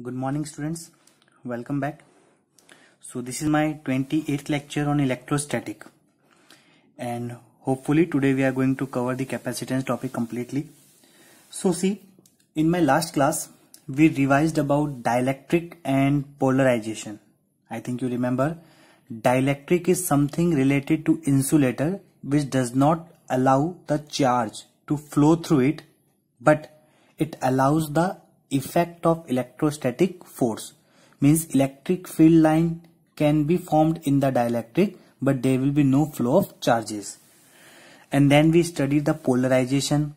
Good morning students, welcome back. So this is my 28th lecture on electrostatic, and hopefully today we are going to cover the capacitance topic completely. So see, in my last class we revised about dielectric and polarization. I think you remember dielectric is something related to insulator which does not allow the charge to flow through it, but it allows the effect of electrostatic force. Means electric field line can be formed in the dielectric, but there will be no flow of charges. And then we studied the polarization.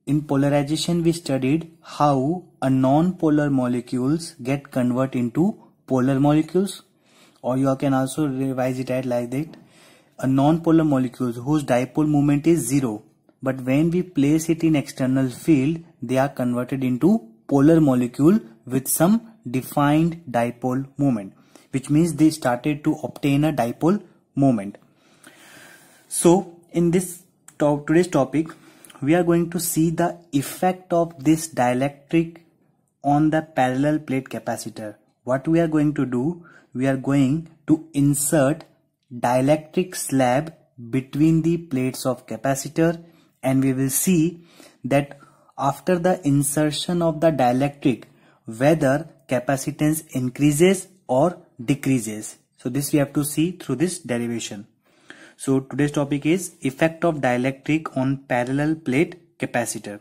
In polarization we studied how a non-polar molecules get converted into polar molecules, or you can also revise it like that. A non-polar molecules whose dipole moment is 0, but when we place it in external field they are converted into polar molecule with some defined dipole moment, which means they started to obtain a dipole moment. So in this today's topic we are going to see the effect of this dielectric on the parallel plate capacitor. What we are going to do, we are going to insert dielectric slab between the plates of capacitor, and we will see that after the insertion of the dielectric whether capacitance increases or decreases. So this we have to see through this derivation. So today's topic is effect of dielectric on parallel plate capacitor.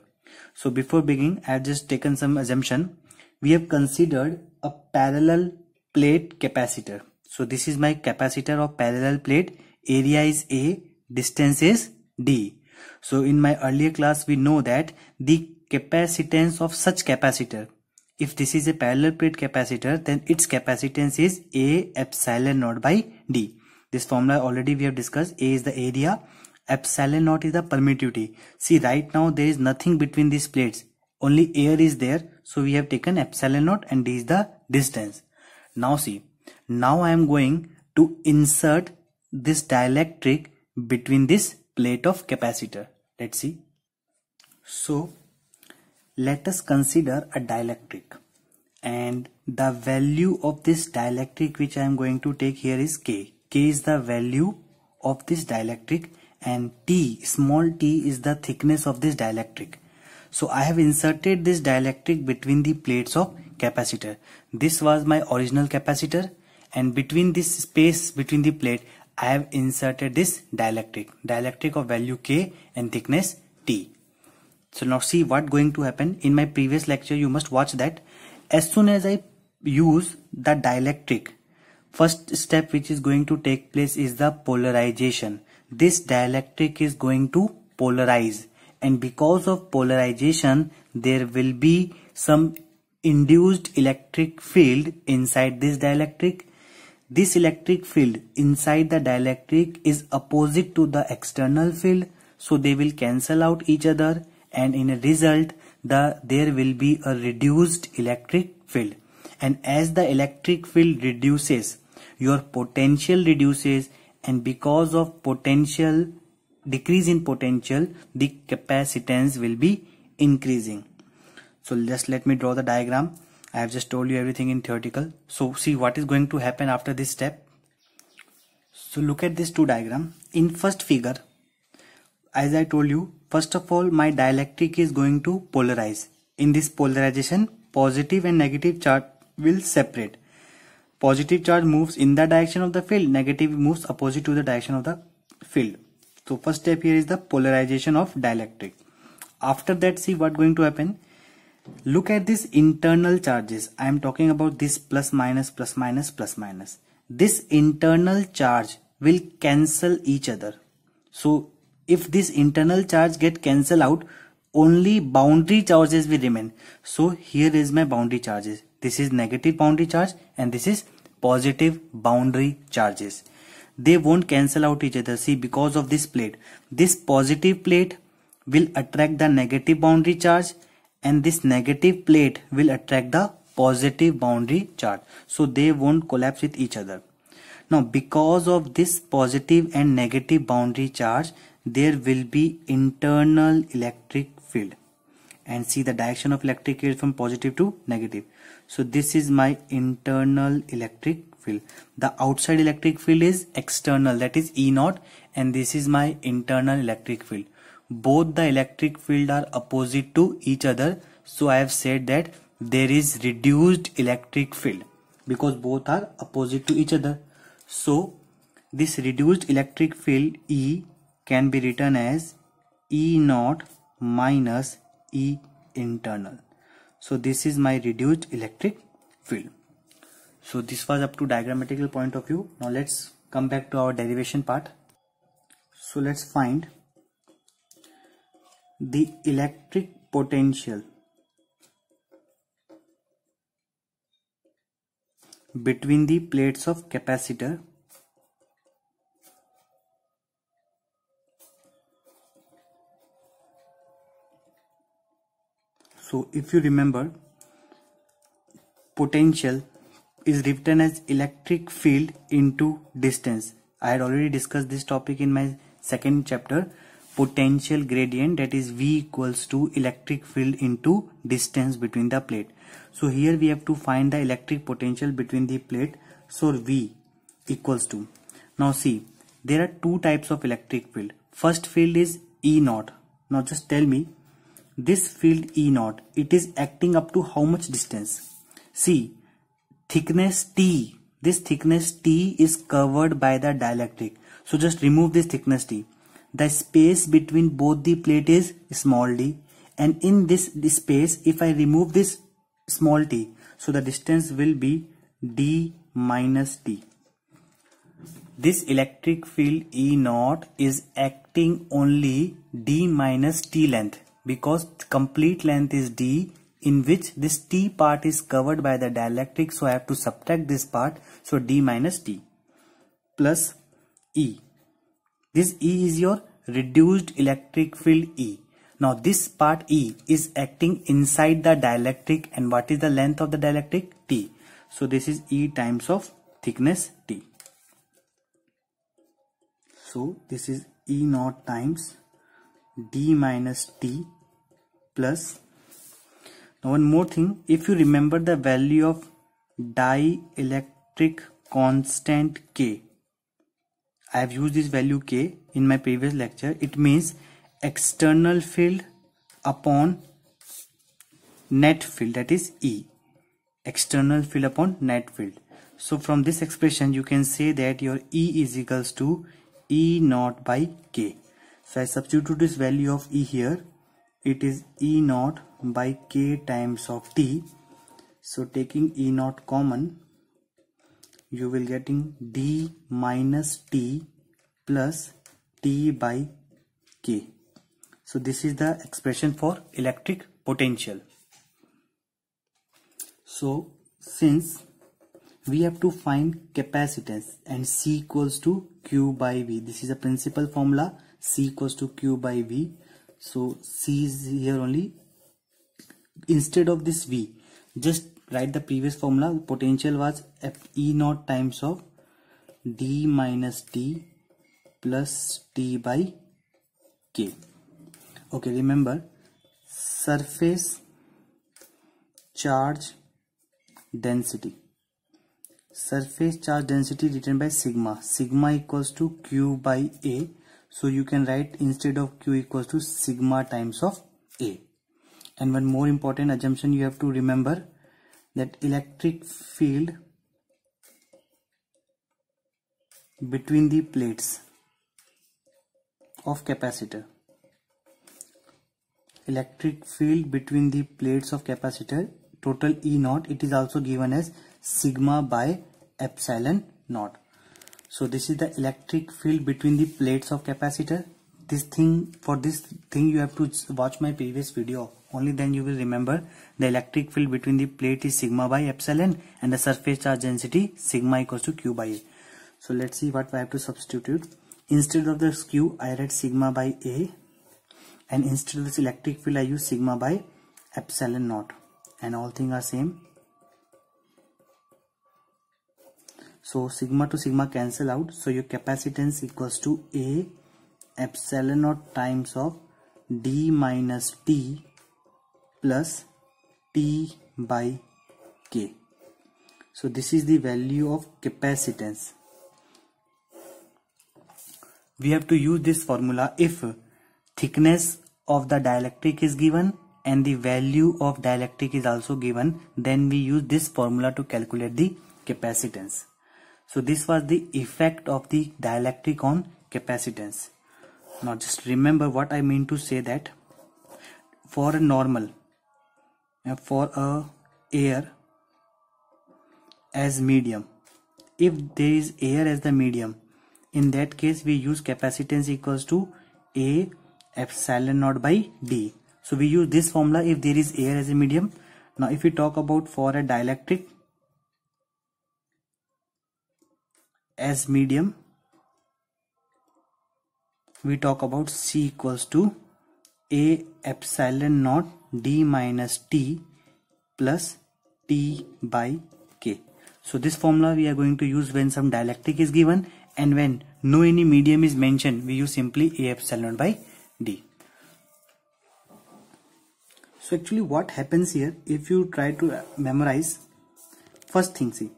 So before beginning, I have just taken some assumption. We have considered a parallel plate capacitor. So this is my capacitor of parallel plate. Area is A, distance is D. So in my earlier class we know that the capacitance of such capacitor, if this is a parallel plate capacitor, then its capacitance is A epsilon naught by D. This formula already we have discussed. A is the area, epsilon naught is the permittivity. See, right now there is nothing between these plates, only air is there, so we have taken epsilon naught, and D is the distance. Now see, now I am going to insert this dielectric between this plate of capacitor. Let's see. So let us consider a dielectric, and the value of this dielectric which I am going to take here is K. K is the value of this dielectric, and T, small t, is the thickness of this dielectric. So I have inserted this dielectric between the plates of capacitor. This was my original capacitor, and between this space between the plate I have inserted this dielectric of value K and thickness T. So now see what going to happen. In my previous lecture you must watch that. As soon as I use the dielectric, first step which is going to take place is the polarization. This dielectric is going to polarize, and because of polarization there will be some induced electric field inside this dielectric. This electric field inside the dielectric is opposite to the external field, so they will cancel out each other, and in a result there will be a reduced electric field. And as the electric field reduces, your potential reduces, and because of potential decrease in potential, the capacitance will be increasing. So just let me draw the diagram. I have just told you everything in theoretical. So see what is going to happen after this step. So look at this two diagram. In first figure, as I told you, first of all my dielectric is going to polarize. In this polarization, positive and negative charge will separate. Positive charge moves in the direction of the field, negative moves opposite to the direction of the field. So first step here is the polarization of dielectric. After that, see what going to happen. Look at this internal charges. I am talking about this plus minus plus minus plus minus. This internal charge will cancel each other. So if this internal charge get cancelled out, only boundary charges will remain. So here is my boundary charges. This is negative boundary charge and this is positive boundary charges. They won't cancel out each other. See, because of this plate, this positive plate will attract the negative boundary charge, and this negative plate will attract the positive boundary charge. So they won't collapse with each other. Now because of this positive and negative boundary charge, there will be internal electric field. and see the direction of electric field from positive to negative. So this is my internal electric field. The outside electric field is external, that is E naught, and this is my internal electric field. Both the electric field are opposite to each other, so I have said that there is reduced electric field because both are opposite to each other. So this reduced electric field E can be written as E naught minus E internal. So this is my reduced electric field. So this was up to diagrammatical point of view. Now let's come back to our derivation part. So let's find the electric potential between the plates of capacitor So if you remember, potential is written as electric field into distance. I had already discussed this topic in my second chapter, potential gradient, that is V equals to electric field into distance between the plate. So here we have to find the electric potential between the plate. So V equals to, now see, there are two types of electric field. First field is E naught. Now just tell me, this field E naught, it is acting up to how much distance? See, thickness T, this thickness T is covered by the dielectric. So just remove this thickness T. The space between both the plate is small d, and in this space, if I remove this small t, so the distance will be d minus t. This electric field E naught is acting only d minus t length, because complete length is d, in which this t part is covered by the dielectric, so I have to subtract this part, so d minus t plus E. This E is your reduced electric field E. Now this part E is acting inside the dielectric, and what is the length of the dielectric? T. So this is E times of thickness T. So this is E naught times d minus t plus. Now one more thing, if you remember the value of dielectric constant K, I have used this value K in my previous lecture. It means external field upon net field, that is E. External field upon net field. So from this expression you can say that your E is equals to E naught by K. So I substitute this value of E here. It is E naught by K times of T. So taking E naught common, you will getting d minus t plus t by K. So this is the expression for electric potential. So since we have to find capacitance and C equals to Q by V, this is a principal formula, C equals to Q by V. So C is here only. Instead of this V, just write the previous formula. Potential was E naught times of d minus t plus t by K. Okay, remember, surface charge density. Surface charge density written by sigma. Sigma equals to Q by A. So you can write, instead of Q equals to sigma times of A. And one more important assumption you have to remember, that electric field between the plates of capacitor. Electric field between the plates of capacitor, total E naught, it is also given as sigma by epsilon naught. So this is the electric field between the plates of capacitor. For this thing you have to watch my previous video. Only then you will remember the electric field between the plate is sigma by epsilon, and the surface charge density sigma equals to Q by A. So let's see what I have to substitute. Instead of this Q, I write sigma by A, and instead of this electric field I use sigma by epsilon naught, and all things are same. So sigma to sigma cancel out, so your capacitance equals to A epsilon naught times of d minus t plus T by K. So this is the value of capacitance. We have to use this formula if thickness of the dielectric is given and the value of dielectric is also given, then we use this formula to calculate the capacitance. So this was the effect of the dielectric on capacitance. Now just remember what I mean to say, that for a normal, for a air as medium, if there is air as the medium, in that case we use capacitance equals to A epsilon naught by D. So we use this formula if there is air as a medium. Now if we talk about for a dielectric as medium, we talk about C equals to A epsilon naught D minus T plus T by K. So this formula we are going to use when some dielectric is given, and when no any medium is mentioned, we use simply A epsilon naught by D. So actually what happens here, if you try to memorize, first thing, see,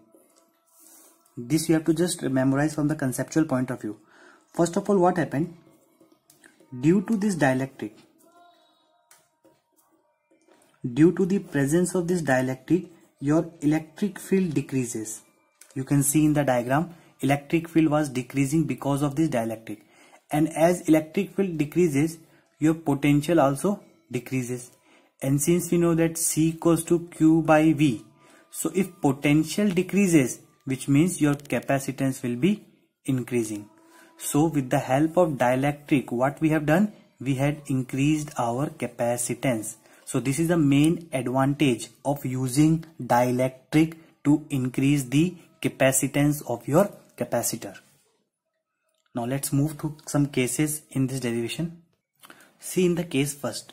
this you have to just memorize from the conceptual point of view. First of all, what happened? Due to this dielectric, due to the presence of this dielectric, your electric field decreases. You can see in the diagram, electric field was decreasing because of this dielectric. And as electric field decreases, your potential also decreases. And since we know that C equals to Q by V, so if potential decreases, which means your capacitance will be increasing. So with the help of dielectric, what we have done, we had increased our capacitance. So this is the main advantage of using dielectric to increase the capacitance of your capacitor. Now let's move to some cases in this derivation. See in the case first.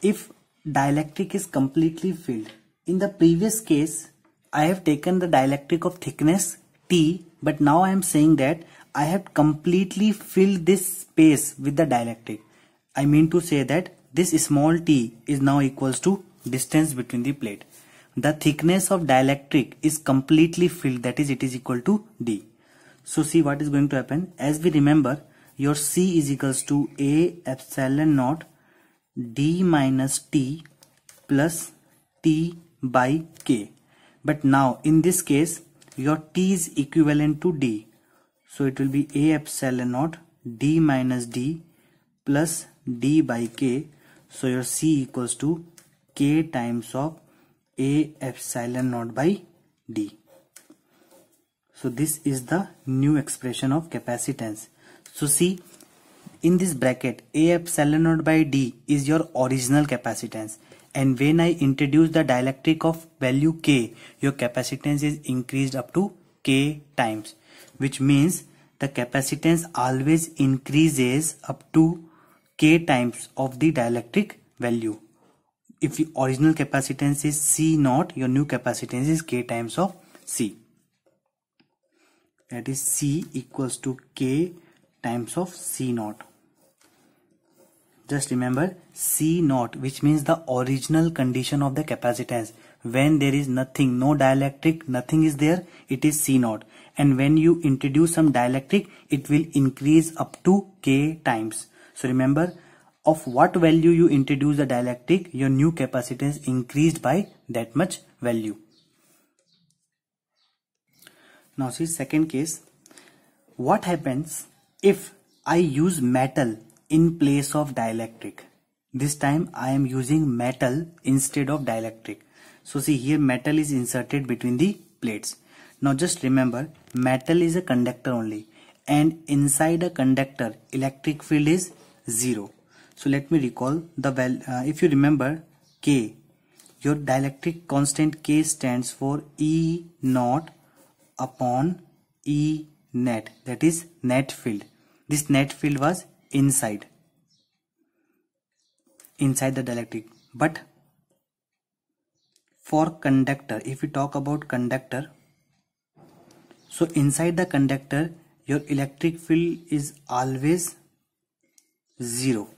If dielectric is completely filled, in the previous case I have taken the dielectric of thickness T, but now I am saying that I have completely filled this space with the dielectric. I mean to say that this small t is now equals to distance between the plate. The thickness of dielectric is completely filled, that is it is equal to D. So see what is going to happen. As we remember, your C is equals to A epsilon naught D minus T plus T by K. But now in this case your T is equivalent to D. So it will be A epsilon naught D minus D plus D by K. So your C equals to K times of A epsilon naught by D. So this is the new expression of capacitance. So see, in this bracket A epsilon naught by D is your original capacitance, and when I introduce the dielectric of value K, your capacitance is increased up to K times, which means the capacitance always increases up to K times of the dielectric value. If the original capacitance is C naught, your new capacitance is K times of C. That is C equals to K times of C naught. Just remember C naught, which means the original condition of the capacitance. When there is nothing, no dielectric, nothing is there, it is C naught. And when you introduce some dielectric, it will increase up to K times. So remember, of what value you introduce the dielectric, your new capacitance increased by that much value. Now see second case. What happens if I use metal in place of dielectric? This time I am using metal instead of dielectric. So see here metal is inserted between the plates. Now just remember, metal is a conductor only, and inside a conductor electric field is 0. So let me recall the value. If you remember K, your dielectric constant K stands for E naught upon E net, that is net field. This net field was inside the dielectric. But for conductor, if we talk about conductor, so inside the conductor your electric field is always 0.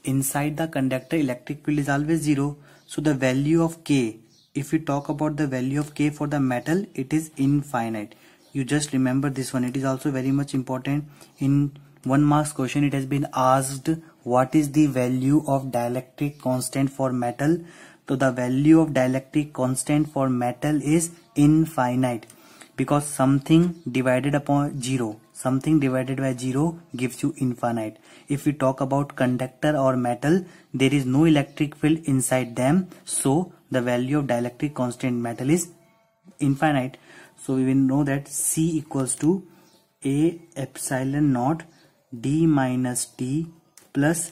inside the conductor electric field is always 0. So the value of K, if we talk about the value of K for the metal, it is infinite. You just remember this one. It is also very much important. In 1 marks question, it has been asked what is the value of dielectric constant for metal. So the value of dielectric constant for metal is infinite, because something divided upon 0, something divided by 0 gives you infinite. If we talk about conductor or metal, there is no electric field inside them, so the value of dielectric constant metal is infinite. So we will know that C equals to A epsilon naught D minus T plus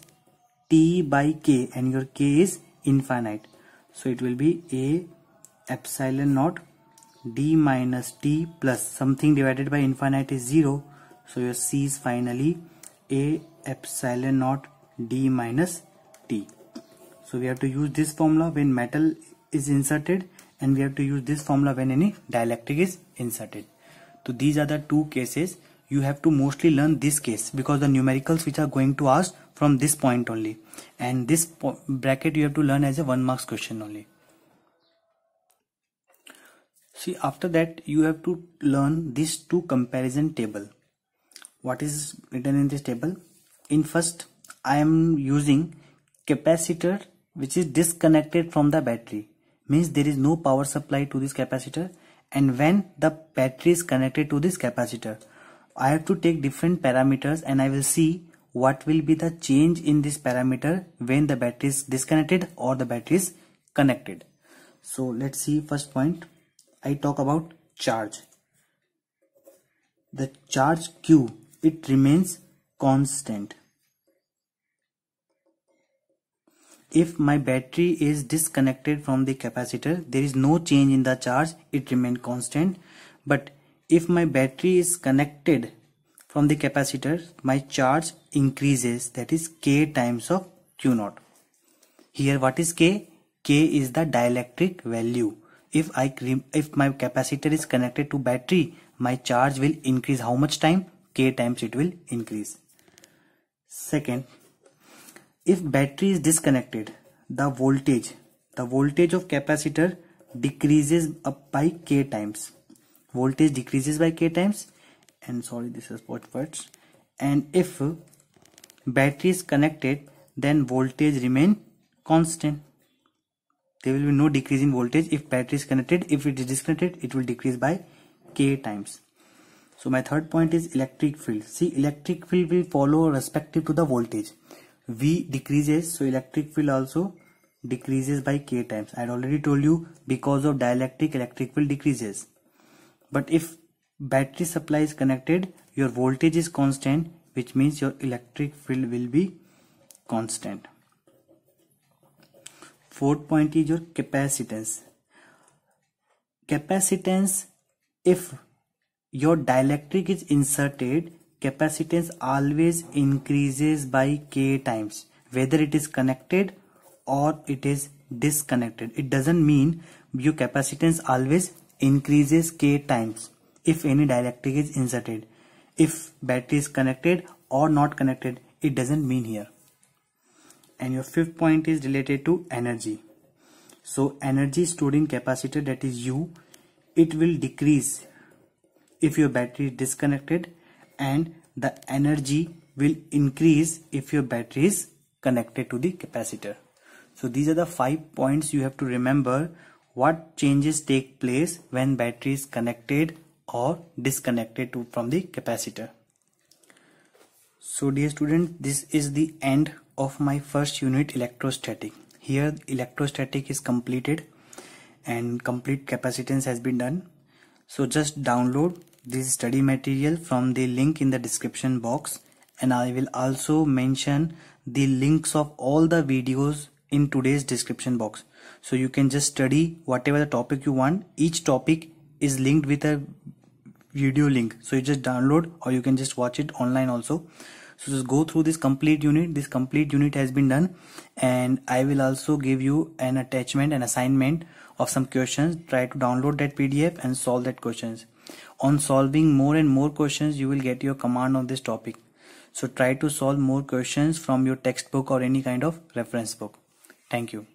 T by K, and your K is infinite. So it will be A epsilon naught D minus T plus something divided by infinite is 0. So your C is finally A epsilon naught D minus T. So we have to use this formula when metal is inserted, and we have to use this formula when any dielectric is inserted. So these are the two cases. You have to mostly learn this case because the numericals which are going to ask from this point only, and this bracket you have to learn as a 1 marks question only. See, after that you have to learn these two comparison table. What is written in this table? In first, I am using capacitor which is disconnected from the battery, means there is no power supply to this capacitor, and when the battery is connected to this capacitor, I have to take different parameters and I will see what will be the change in this parameter when the battery is disconnected or the battery is connected. So let's see. First point, I talk about charge. The charge Q, it remains constant. If my battery is disconnected from the capacitor, there is no change in the charge, it remains constant. But if my battery is connected from the capacitor, my charge increases, that is K times of Q naught. Here what is K? K is the dielectric value. If my capacitor is connected to battery, my charge will increase how much time? K times it will increase. Second, if battery is disconnected, the voltage of capacitor decreases up by K times. Voltage decreases by K times, and sorry, this is words. And if battery is connected, then voltage remain constant. There will be no decrease in voltage if battery is connected. If it is disconnected, it will decrease by K times. So my third point is electric field. See, electric field will follow respective to the voltage. V decreases, so electric field also decreases by K times. I had already told you, because of dielectric, electric field decreases. But if battery supply is connected, your voltage is constant, which means your electric field will be constant. Fourth point is your capacitance. Capacitance, if your dielectric is inserted, capacitance always increases by K times, whether it is connected or it is disconnected. It doesn't mean your capacitance always increases K times if any dielectric is inserted. If battery is connected or not connected, it doesn't mean here. And your fifth point is related to energy. So energy stored in capacitor, that is U, it will decrease if your battery is disconnected, and the energy will increase if your battery is connected to the capacitor. So these are the 5 points you have to remember. What changes take place when battery is connected or disconnected from the capacitor. So dear student, this is the end of my first unit, electrostatic. Here electrostatic is completed and complete capacitance has been done. So just download this study material from the link in the description box, and I will also mention the links of all the videos in today's description box. So you can just study whatever the topic you want. Each topic is linked with a video link, so you just download, or you can just watch it online also. So just go through this complete unit. This complete unit has been done, and I will also give you an attachment, an assignment of some questions. Try to download that PDF and solve that questions. On solving more and more questions, you will get your command on this topic. So try to solve more questions from your textbook or any kind of reference book. Thank you.